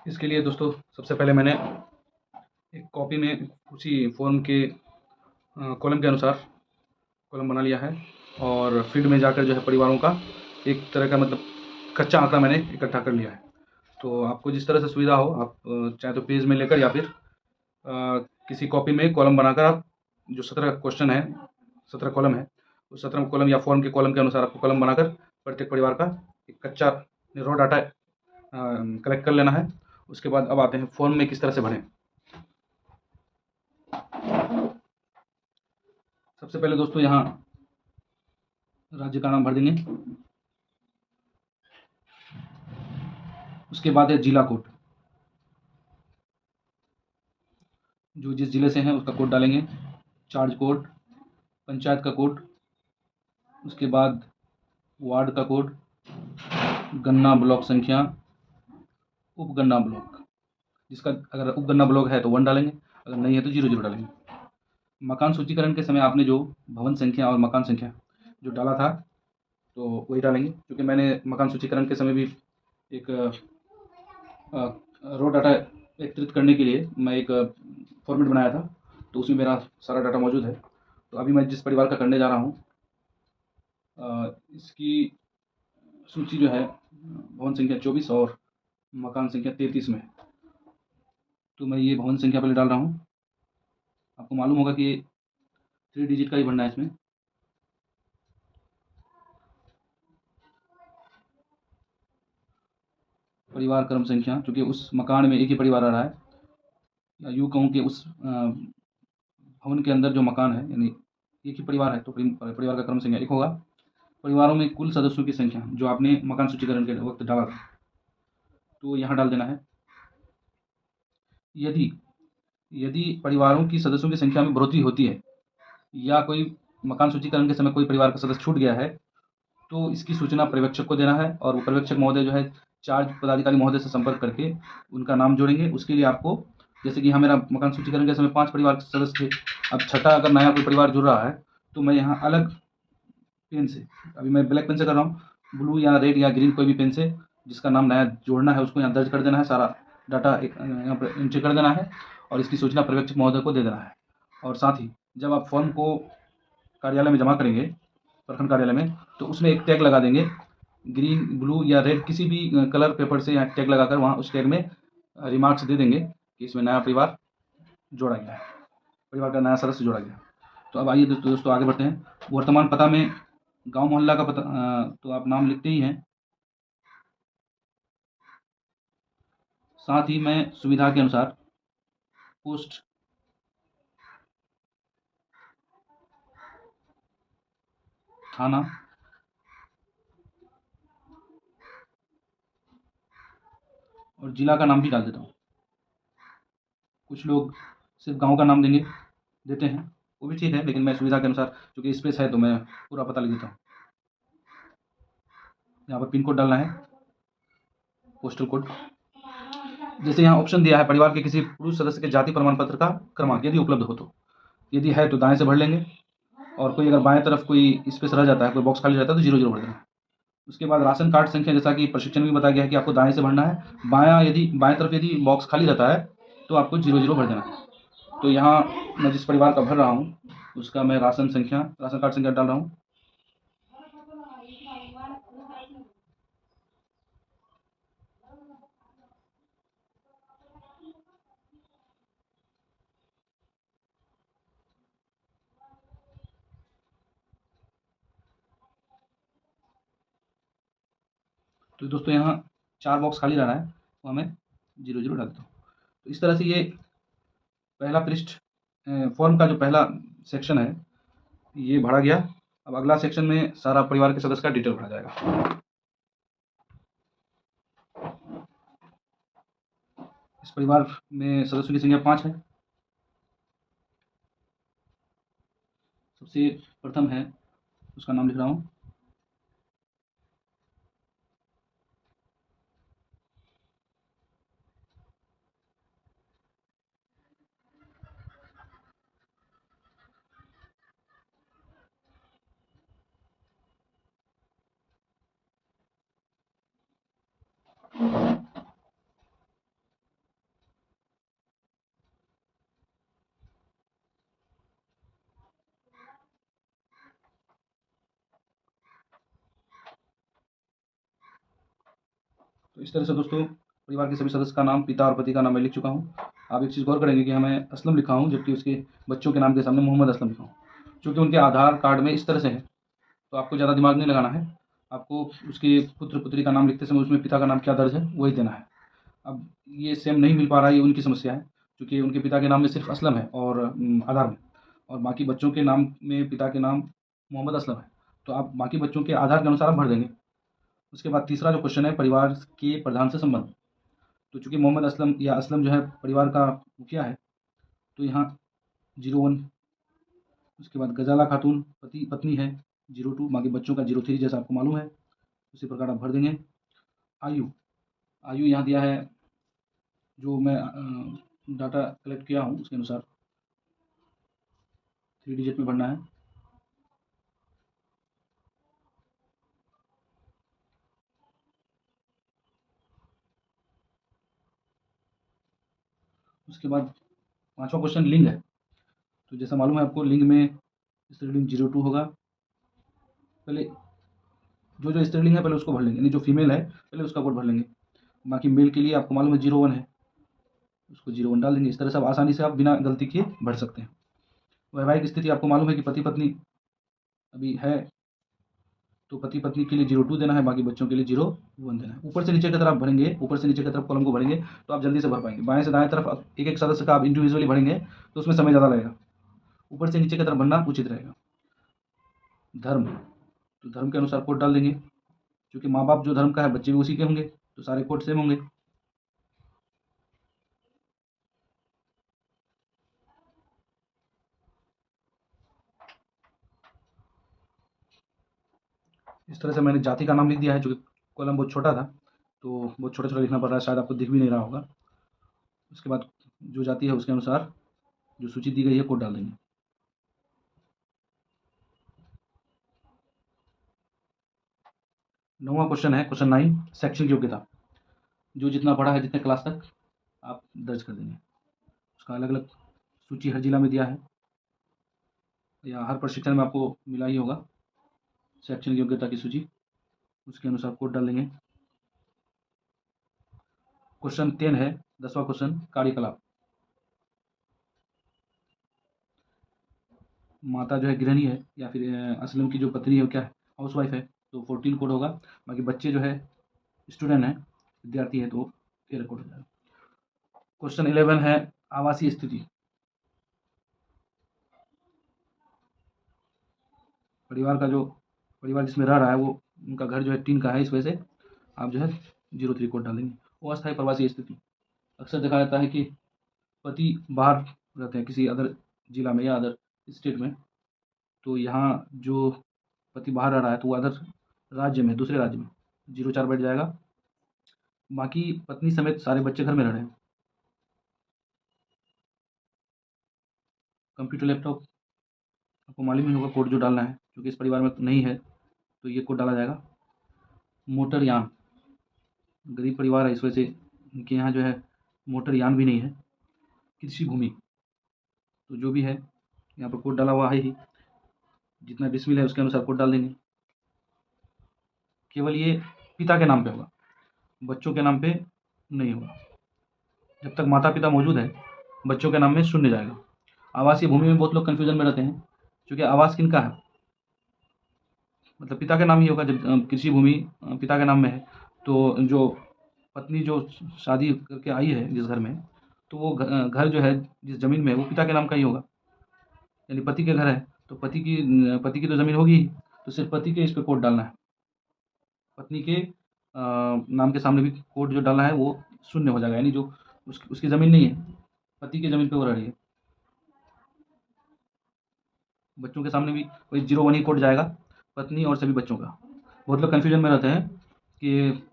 इसके लिए दोस्तों सबसे पहले मैंने एक कॉपी में उसी फॉर्म के कॉलम के अनुसार कॉलम बना लिया है और फील्ड में जाकर जो है परिवारों का एक तरह का मतलब कच्चा आंकड़ा मैंने इकट्ठा कर लिया है। तो आपको जिस तरह से सुविधा हो आप चाहे तो पेज में लेकर या फिर किसी कॉपी में कॉलम बनाकर आप जो 17 क्वेश्चन है, 17 कॉलम है, उस 17 कॉलम या फॉर्म के कॉलम के अनुसार आपको कॉलम बनाकर प्रत्येक परिवार का एक कच्चा रॉ डाटा कलेक्ट कर लेना है। उसके बाद अब आते हैं फॉर्म में किस तरह से भरें। सबसे पहले दोस्तों यहाँ राज्य का नाम भर देंगे। उसके बाद है जिला कोड, जो जिस जिले से हैं उसका कोड डालेंगे, चार्ज कोड, पंचायत का कोड, उसके बाद वार्ड का कोड, गन्ना ब्लॉक संख्या, उपगन्ना ब्लॉक, जिसका अगर उपगन्ना ब्लॉक है तो 1 डालेंगे, अगर नहीं है तो 0 डालेंगे। मकान सूचीकरण के समय आपने जो भवन संख्या और मकान संख्या जो डाला था तो वही डालेंगे, क्योंकि मैंने मकान सूचीकरण के समय भी एक रो डाटा एकत्रित करने के लिए मैं एक फॉर्मेट बनाया था, तो उसमें मेरा सारा डाटा मौजूद है। तो अभी मैं जिस परिवार का करने जा रहा हूँ इसकी सूची जो है भवन संख्या 24 और मकान संख्या 33 में है। तो मैं ये भवन संख्या पहले डाल रहा हूँ। आपको मालूम होगा कि 3 डिजिट का ही भरना है इसमें। परिवार क्रम संख्या, चूँकि उस मकान में एक ही परिवार आ रहा है, या यूँ कहूँ कि उस भवन के अंदर जो मकान है यानी एक ही परिवार है, तो परिवार का क्रम संख्या 1 होगा। परिवारों में कुल सदस्यों की संख्या जो आपने मकान सूचीकरण के वक्त डाला था, तो यहाँ डाल देना है। यदि यदि परिवारों की सदस्यों की संख्या में बढ़ोतरी होती है या कोई मकान सूचीकरण के समय कोई परिवार का सदस्य छूट गया है, तो इसकी सूचना पर्यवेक्षक को देना है और वो पर्यवेक्षक महोदय जो है चार्ज पदाधिकारी महोदय से संपर्क करके उनका नाम जोड़ेंगे। उसके लिए आपको, जैसे कि यहाँ मेरा मकान सूचीकरण के समय 5 परिवार के सदस्य थे, अब छठा अगर नया कोई परिवार जुड़ रहा है तो मैं यहाँ अलग पेन से, अभी मैं ब्लैक पेन से कर रहा हूँ, ब्लू या रेड या ग्रीन कोई भी पेन से जिसका नाम नया जोड़ना है उसको यहाँ दर्ज कर देना है, सारा डाटा यहाँ पर एंट्री कर देना है और इसकी सूचना पर्यवेक्षक महोदय को दे देना है। और साथ ही जब आप फॉर्म को कार्यालय में जमा करेंगे, प्रखंड कार्यालय में, तो उसमें एक टैग लगा देंगे, ग्रीन, ब्लू या रेड किसी भी कलर पेपर से यहाँ टैग लगाकर वहाँ उस टैग में रिमार्क्स दे देंगे कि इसमें नया परिवार जोड़ा गया है, परिवार का नया सदस्य जोड़ा गया। तो अब आइए दोस्तों आगे बढ़ते हैं। वर्तमान पता में गांव मोहल्ला का पता तो आप नाम लिखते ही हैं। साथ ही मैं सुविधा के अनुसार पोस्ट, थाना और जिला का नाम भी डाल देता हूँ। कुछ लोग सिर्फ गांव का नाम देते हैं, वो भी ठीक है, लेकिन मैं सुविधा के अनुसार चूँकि स्पेस है तो मैं पूरा पता लिख देता हूँ। यहाँ पर पिन कोड डालना है, पोस्टल कोड। जैसे यहाँ ऑप्शन दिया है परिवार के किसी पुरुष सदस्य के जाति प्रमाण पत्र का क्रमांक यदि उपलब्ध हो, तो यदि है तो दाएं से भर लेंगे, और कोई अगर बाएं तरफ कोई स्पेस रह जाता है, कोई बॉक्स खाली रहता है तो 0 भर देना है। उसके बाद राशन कार्ड संख्या, जैसा कि प्रशिक्षण में बताया गया है कि आपको दाएं से भरना है, बाएं तरफ यदि बॉक्स खाली रहता है तो आपको 0 भर देना है। तो यहाँ मैं जिस परिवार का भर रहा हूँ उसका मैं राशन कार्ड संख्या डाल रहा हूँ। तो दोस्तों यहाँ 4 बॉक्स खाली रह रहा है, तो मैं 0 डाल देता हूँ। तो इस तरह से ये पहला पृष्ठ फॉर्म का जो पहला सेक्शन है ये भरा गया। अब अगला सेक्शन में सारा परिवार के सदस्य का डिटेल भरा जाएगा। इस परिवार में सदस्यों की संख्या 5 है। सबसे प्रथम है, उसका नाम लिख रहा हूँ। तो इस तरह से दोस्तों परिवार के सभी सदस्य का नाम, पिता और पति का नाम मैं लिख चुका हूँ। आप एक चीज़ गौर करेंगे कि मैं असलम लिखा हूँ, जबकि उसके बच्चों के नाम के सामने मोहम्मद असलम लिखा हूँ। चूँकि उनके आधार कार्ड में इस तरह से है, तो आपको ज़्यादा दिमाग नहीं लगाना है। आपको उसके पुत्र-पुत्री का नाम लिखते समय उसमें पिता का नाम क्या दर्ज है, वही देना है। अब ये सेम नहीं मिल पा रहा है, ये उनकी समस्या है, क्योंकि उनके पिता के नाम में सिर्फ़ असलम है और आधार में, और बाकी बच्चों के नाम में पिता के नाम मोहम्मद असलम है। तो आप बाकी बच्चों के आधार के अनुसार आप भर देंगे। उसके बाद तीसरा जो क्वेश्चन है, परिवार के प्रधान से संबंध। तो चूँकि मोहम्मद असलम या असलम जो है परिवार का मुखिया है, तो यहाँ 01। उसके बाद गजाला खातून पति पत्नी है, 02। बाकी बच्चों का 03 जैसा आपको मालूम है, उसी प्रकार आप भर देंगे। आयु, आयु यहाँ दिया है, जो मैं डाटा कलेक्ट किया हूँ उसके अनुसार 3 डिजिट में भरना है। उसके बाद पाँचवा क्वेश्चन लिंग है। तो जैसा मालूम है आपको, लिंग में स्त्रीलिंग 02 होगा। पहले जो स्त्रीलिंग है पहले उसको भर लेंगे, यानी जो फीमेल है पहले उसका कोड भर लेंगे। बाकी मेल के लिए आपको मालूम है 01 है, उसको 01 डाल देंगे। इस तरह से आप आसानी से आप बिना गलती किए भर सकते हैं। वैवाहिक स्थिति आपको मालूम है कि पति पत्नी अभी है, तो पति पत्नी के लिए 02 देना है, बाकी बच्चों के लिए 01 देना है। ऊपर से नीचे की तरफ भरेंगे, ऊपर से नीचे की तरफ कॉलम को भरेंगे तो आप जल्दी से भर पाएंगे। बाएं से दाएं तरफ एक एक सदस्य का आप इंडिविजुअली भरेंगे तो उसमें समय ज़्यादा लगेगा। ऊपर से नीचे की तरफ भरना उचित रहेगा। धर्म, तो धर्म के अनुसार कोड डाल देंगे, क्योंकि माँ बाप जो धर्म का है बच्चे भी उसी के होंगे, तो सारे कोड सेम होंगे। इस तरह से मैंने जाति का नाम लिख दिया है, जो कि कॉलम बहुत छोटा था, तो बहुत छोटा छोटा लिखना पड़ रहा है, शायद आपको दिख भी नहीं रहा होगा। उसके बाद जो जाति है उसके अनुसार जो सूची दी गई है कोड डाल देंगे। 9वां क्वेश्चन है, क्वेश्चन 9, शैक्षणिक योग्यता। जो जितना पढ़ा है, जितने क्लास तक आप दर्ज कर देंगे। उसका अलग अलग सूची हर जिला में दिया है, या हर प्रशिक्षण में आपको मिला ही होगा शैक्षणिक योग्यता की सूची, उसके अनुसार कोड डाल देंगे। क्वेश्चन 10 है, 10वां क्वेश्चन, कार्यकलाप। माता जो है गृहिणी है, या फिर असलम की जो पत्नी है वो क्या है, हाउस वाइफ है, तो 14 कोड होगा। बाकी बच्चे जो है स्टूडेंट है, विद्यार्थी है, तो 13 कोड हो जाएगा। क्वेश्चन 11 है, आवासीय स्थिति। परिवार जिसमें रह रहा है वो, उनका घर जो है टीन का है, इस वजह से आप जो है 03 कोड डालेंगे। अस्थायी प्रवासी स्थिति, अक्सर देखा जाता है कि पति बाहर रहते हैं किसी अदर जिला में या अदर स्टेट में, तो यहाँ जो पति बाहर रह रहा है तो वो अदर राज्य में, दूसरे राज्य में 04 बैठ जाएगा। बाकी पत्नी समेत सारे बच्चे घर में रह रहे हैं। कंप्यूटर लैपटॉप, आपको मालूम ही होगा कोड जो डालना है, क्योंकि इस परिवार में नहीं है तो ये कोड डाला जाएगा। मोटर यान, गरीब परिवार है, इस वजह से उनके यहाँ जो है मोटर यान भी नहीं है। कृषि भूमि, तो जो भी है यहाँ पर कोड डाला हुआ है ही, जितना डिसमिल है उसके अनुसार कोड डाल देंगे। केवल ये पिता के नाम पे होगा, बच्चों के नाम पे नहीं होगा। जब तक माता पिता मौजूद है बच्चों के नाम में शून्य जाएगा। आवासीय भूमि में बहुत लोग कन्फ्यूजन में रहते हैं, क्योंकि आवास किनका है, मतलब पिता का नाम ही होगा। जब कृषि भूमि पिता के नाम में है, तो जो पत्नी जो शादी करके आई है जिस घर में, तो वो घर जो है जिस ज़मीन में है वो पिता के नाम का ही होगा, यानी पति के घर है, तो पति की तो ज़मीन होगी ही, तो सिर्फ पति के इस पे कोड डालना है। पत्नी के नाम के सामने भी कोड जो डालना है वो शून्य हो जाएगा, यानी जो उसकी ज़मीन नहीं है, पति की ज़मीन पे वो रह रही है। बच्चों के सामने भी वही 01 ही कोड जाएगा, पत्नी और सभी बच्चों का। बहुत लोग कन्फ्यूजन में रहते हैं कि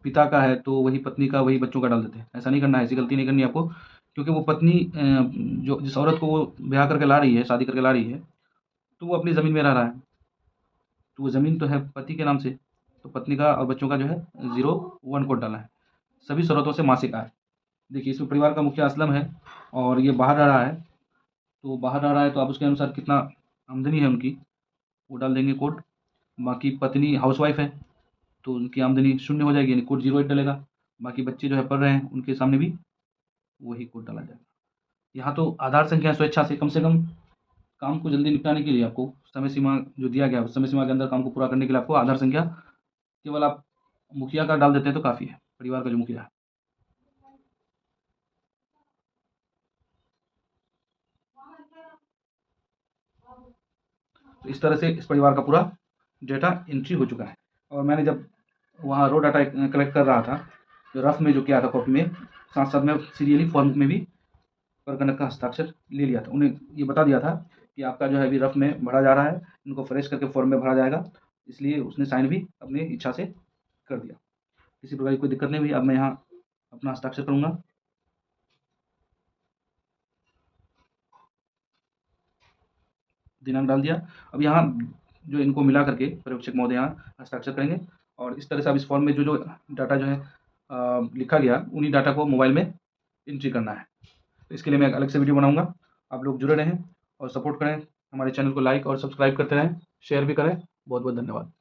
पिता का है तो वही पत्नी का, वही बच्चों का डाल देते हैं। ऐसा नहीं करना है, ऐसी गलती नहीं करनी है आपको, क्योंकि वो पत्नी जो जिस औरत को वो ब्याह करके ला रही है, शादी करके ला रही है, तो वो अपनी ज़मीन में रह रहा है, तो वो ज़मीन तो है पति के नाम से, तो पत्नी का और बच्चों का जो है 01 कोड डालना है। सभी स्रोतों से मासिक आय। देखिए, इसमें परिवार का मुखिया असलम है और ये बाहर रह रहा है, तो बाहर रह रहा है तो आप उसके अनुसार कितना आमदनी है उनकी वो डाल देंगे कोड। बाकी पत्नी हाउसवाइफ है तो उनकी आमदनी शून्य हो जाएगी, यानी कोड 08 डलेगा। बाकी बच्चे जो है पढ़ रहे हैं उनके सामने भी वही कोड डाला जाएगा। यहाँ तो आधार संख्या स्वेच्छा से कम काम को जल्दी निपटाने के लिए आपको समय सीमा जो दिया गया है, उस समय सीमा के अंदर काम को पूरा करने के लिए आपको आधार संख्या केवल आप मुखिया का डाल देते हैं तो काफ़ी है, परिवार का जो मुखिया है। तो इस तरह से इस परिवार का पूरा डेटा एंट्री हो चुका है। और मैंने जब वहाँ रो डाटा कलेक्ट कर रहा था, तो रफ में जो किया था कॉपी में, साथ साथ में सीरियली फॉर्म में भी परगणक का हस्ताक्षर ले लिया था। उन्हें ये बता दिया था कि आपका जो है अभी रफ में भरा जा रहा है, इनको फ्रेश करके फॉर्म में भरा जाएगा, इसलिए उसने साइन भी अपनी इच्छा से कर दिया। किसी प्रकार की कोई दिक्कत नहीं हुई। अब मैं यहाँ अपना हस्ताक्षर करूँगा। दिनांक डाल दिया। अब यहाँ जो इनको मिला करके पर्यवेक्षक महोदय यहाँ हस्ताक्षर करेंगे और इस तरह से अब इस फॉर्म में जो डाटा जो है लिखा गया, उन्हीं डाटा को मोबाइल में एंट्री करना है। तो इसके लिए मैं एक अलग से वीडियो बनाऊँगा। आप लोग जुड़े रहें और सपोर्ट करें, हमारे चैनल को लाइक और सब्सक्राइब करते रहें, शेयर भी करें। बहुत बहुत धन्यवाद।